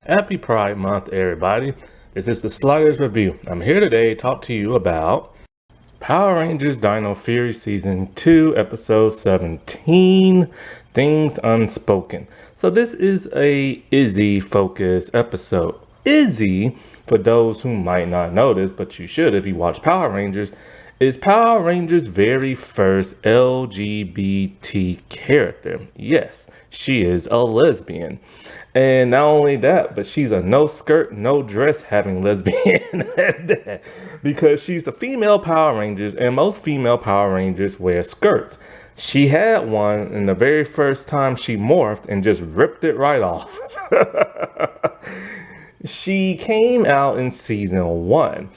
Happy Pride Month, everybody. This is the Sliders Review. I'm here today to talk to you about Power Rangers Dino Fury Season 2, Episode 17, Things Unspoken. So this is a Izzy-focused episode. Izzy, for those who might not know this, but you should if you watch Power Rangers, is Power Rangers' very first LGBT character. Yes, she is a lesbian. And not only that, but she's a no skirt, no dress having lesbian at that. Because she's the female Power Rangers, and most female Power Rangers wear skirts. She had one, and the very first time she morphed and just ripped it right off. She came out in season 1.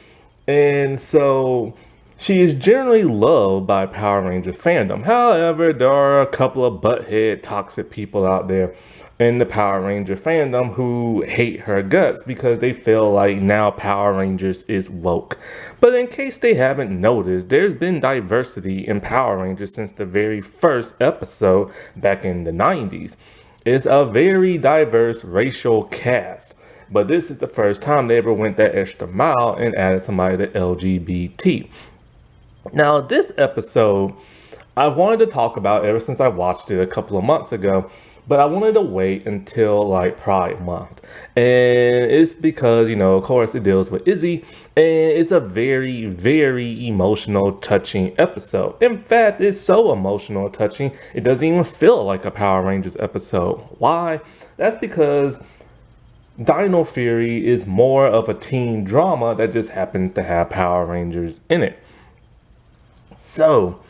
And so she is generally loved by Power Ranger fandom. However, there are a couple of butthead toxic people out there in the Power Ranger fandom who hate her guts because they feel like now Power Rangers is woke. But in case they haven't noticed, there's been diversity in Power Rangers since the very first episode back in the 90s. It's a very diverse racial cast. But this is the first time they ever went that extra mile and added somebody to LGBT. Now, this episode, I wanted to talk about ever since I watched it a couple of months ago, but I wanted to wait until like Pride Month. And it's because, of course, it deals with Izzy, and it's a very, very emotional, touching episode. In fact, it's so emotional and touching, it doesn't even feel like a Power Rangers episode. Why? That's because Dino Fury is more of a teen drama that just happens to have Power Rangers in it. So,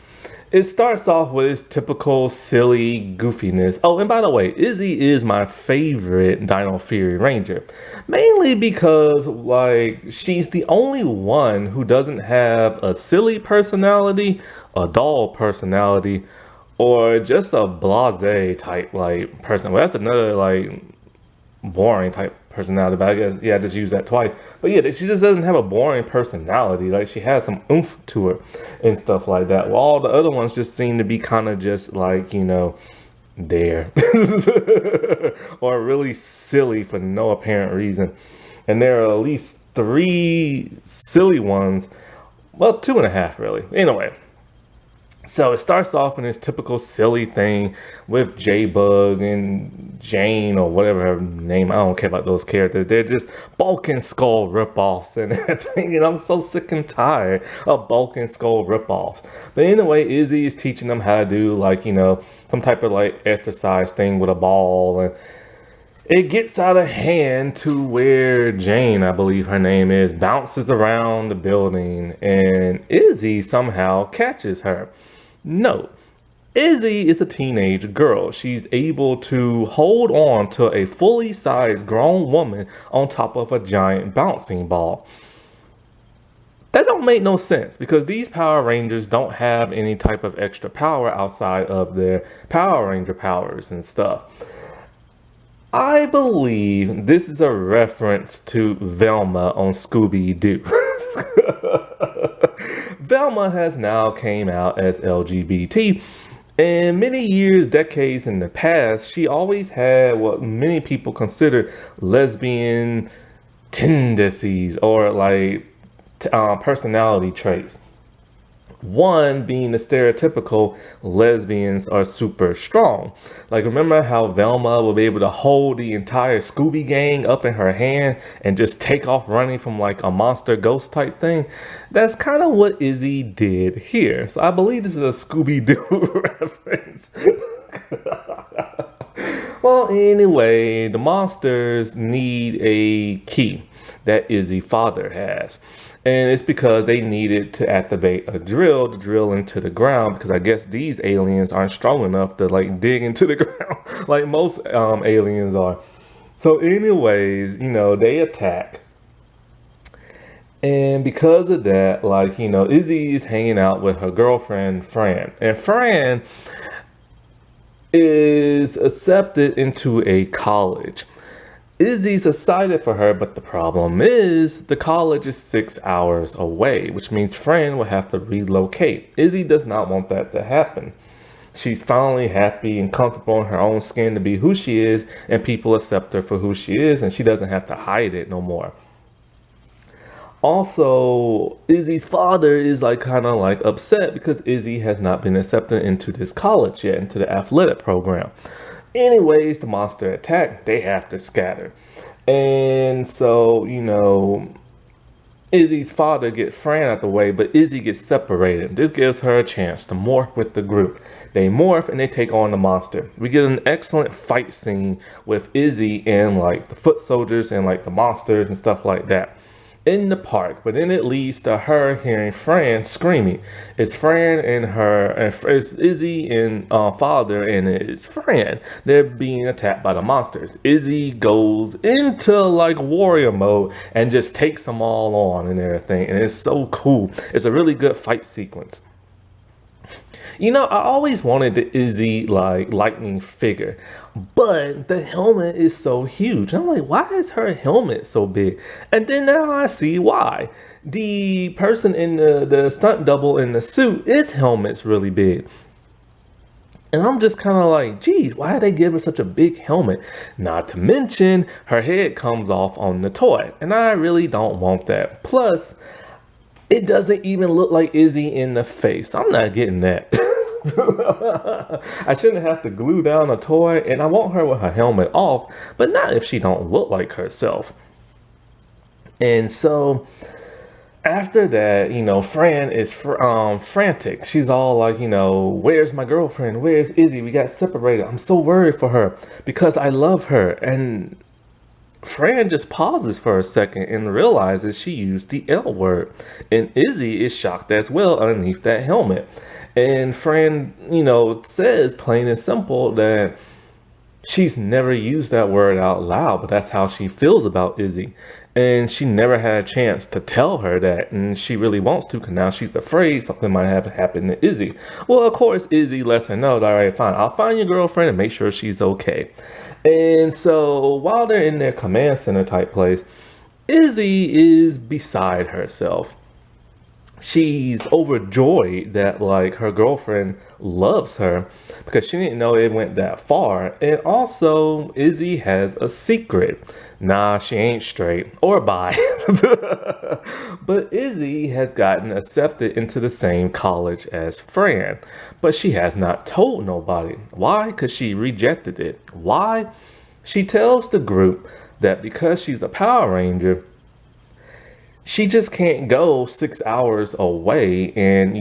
it starts off with its typical silly goofiness. Oh, and by the way, Izzy is my favorite Dino Fury Ranger. Mainly because, she's the only one who doesn't have a silly personality, a dull personality, or just a blasé type, person. Well, that's another, boring type personality, but I guess, I just used that twice. But yeah, she just doesn't have a boring personality. She has some oomph to her and stuff like that. Well, all the other ones just seem to be kind of just there. Or really silly for no apparent reason. And there are at least 3 silly ones. Well, 2.5 really. Anyway. So it starts off in this typical silly thing with J-Bug and Jane or whatever her name. I don't care about those characters. They're just Bulk and Skull ripoffs and everything. And I'm so sick and tired of Bulk and Skull ripoffs. But anyway, Izzy is teaching them how to do some type of exercise thing with a ball. And it gets out of hand to where Jane, I believe her name is, bounces around the building and Izzy somehow catches her. No, Izzy is a teenage girl. She's able to hold on to a fully sized grown woman on top of a giant bouncing ball. That don't make no sense because these Power Rangers don't have any type of extra power outside of their Power Ranger powers and stuff. I believe this is a reference to Velma on Scooby-Doo. Velma has now came out as LGBT, and many years, decades in the past, she always had what many people consider lesbian tendencies or personality traits. One being the stereotypical lesbians are super strong. Remember how Velma will be able to hold the entire Scooby gang up in her hand and just take off running from a monster ghost type thing? That's kind of what Izzy did here. So I believe this is a Scooby-Doo reference. Well, anyway, the monsters need a key that Izzy's father has. And it's because they needed to activate a drill to drill into the ground because I guess these aliens aren't strong enough to dig into the ground like most aliens are. So anyways, they attack. And because of that, Izzy is hanging out with her girlfriend, Fran. And Fran is accepted into a college. Izzy's excited for her, but the problem is the college is 6 hours away, which means Fran will have to relocate. Izzy does not want that to happen. She's finally happy and comfortable in her own skin to be who she is, and people accept her for who she is, and she doesn't have to hide it no more. Also, Izzy's father is like kind of like upset because Izzy has not been accepted into this college yet, into the athletic program. Anyways, the monster attack, they have to scatter. And so, Izzy's father gets Fran out the way, but Izzy gets separated. This gives her a chance to morph with the group. They morph and they take on the monster. We get an excellent fight scene with Izzy and like the foot soldiers and like the monsters and stuff like that in the park, but then it leads to her hearing Fran screaming. It's Fran and her, and it's Izzy and father, and it's Fran. They're being attacked by the monsters. Izzy goes into like warrior mode and just takes them all on and everything, and it's so cool. It's a really good fight sequence. I always wanted the Izzy like lightning figure, but the helmet is so huge. I'm like, why is her helmet so big? And then now I see why. The person in the stunt double in the suit, its helmet's really big. And I'm just kind of like, geez, why did they give her such a big helmet? Not to mention, her head comes off on the toy. And I really don't want that. Plus, it doesn't even look like Izzy in the face. I'm not getting that. I shouldn't have to glue down a toy, and I want her with her helmet off, but not if she don't look like herself. And so after that, Fran is frantic. She's all like, where's my girlfriend? Where's Izzy? We got separated. I'm so worried for her because I love her. And Fran just pauses for a second and realizes she used the L word. And Izzy is shocked as well underneath that helmet. And Fran, says plain and simple that she's never used that word out loud, but that's how she feels about Izzy. And she never had a chance to tell her that, and she really wants to, because now she's afraid something might have happened to Izzy. Well, of course, Izzy lets her know, all right, fine, I'll find your girlfriend and make sure she's okay. And so while they're in their command center type place, Izzy is beside herself. She's overjoyed that like her girlfriend loves her because she didn't know it went that far. And also Izzy has a secret. Nah, she ain't straight or bi. But Izzy has gotten accepted into the same college as Fran, but she has not told nobody. Why? Because she rejected it. Why? She tells the group that because she's a Power Ranger, she just can't go 6 hours away and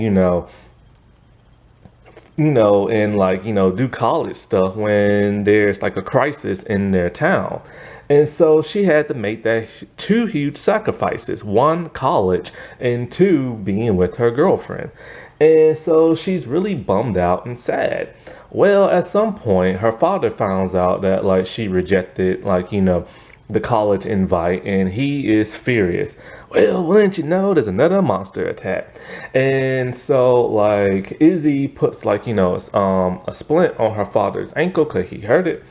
do college stuff when there's like a crisis in their town. And so she had to make that two huge sacrifices: one, college, and two, being with her girlfriend. And so she's really bummed out and sad. Well, at some point her father finds out that like she rejected the college invite, and he is furious. Well, wouldn't you know, there's another monster attack. And so like Izzy puts a splint on her father's ankle because he hurt it.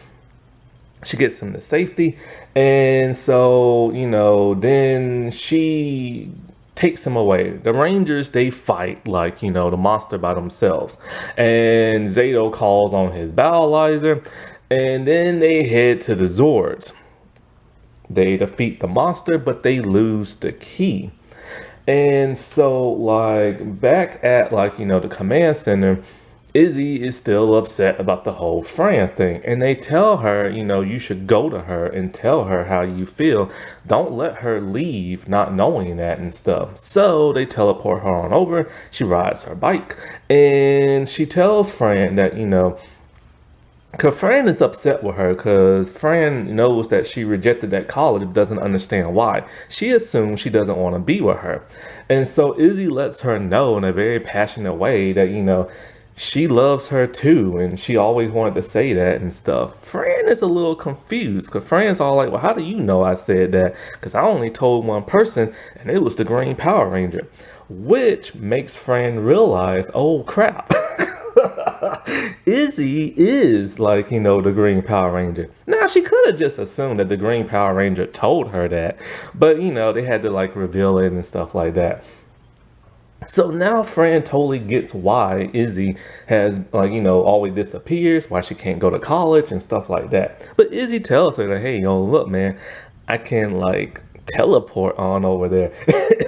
She gets him to safety, and so then she takes him away. The Rangers, they fight the monster by themselves, and Zato calls on his Battleizer, and then they head to the Zords. They defeat the monster, but they lose the key. And so back at the command center, Izzy is still upset about the whole Fran thing. And they tell her, you should go to her and tell her how you feel. Don't let her leave not knowing that and stuff. So they teleport her on over. She rides her bike and she tells Fran that, because Fran is upset with her because Fran knows that she rejected that college but doesn't understand why. She assumes she doesn't want to be with her. And so Izzy lets her know in a very passionate way that, she loves her too, and she always wanted to say that and stuff. Fran is a little confused because Fran's all like, well, how do you know I said that? Because I only told one person, and it was the Green Power Ranger. Which makes Fran realize, oh crap. Izzy is the Green Power Ranger. Now, she could have just assumed that the Green Power Ranger told her that, but they had to reveal it and stuff like that. So now Fran totally gets why Izzy has, like, always disappears, why she can't go to college and stuff like that. But Izzy tells her that, hey, look, man, I can, like, teleport on over there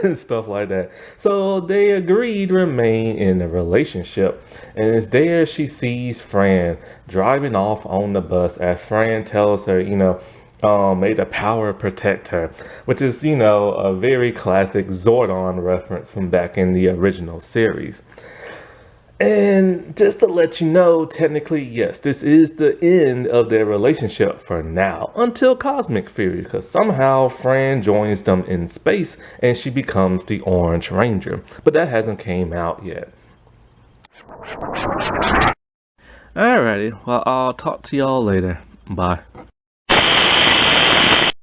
and stuff like that. So they agreed to remain in a relationship. And it's there she sees Fran driving off on the bus as Fran tells her, may the power protect her, which is, a very classic Zordon reference from back in the original series. And just to let you know, technically, yes, this is the end of their relationship for now, until Cosmic Fury, because somehow Fran joins them in space and she becomes the Orange Ranger. But that hasn't came out yet. Alrighty, well, I'll talk to y'all later. Bye.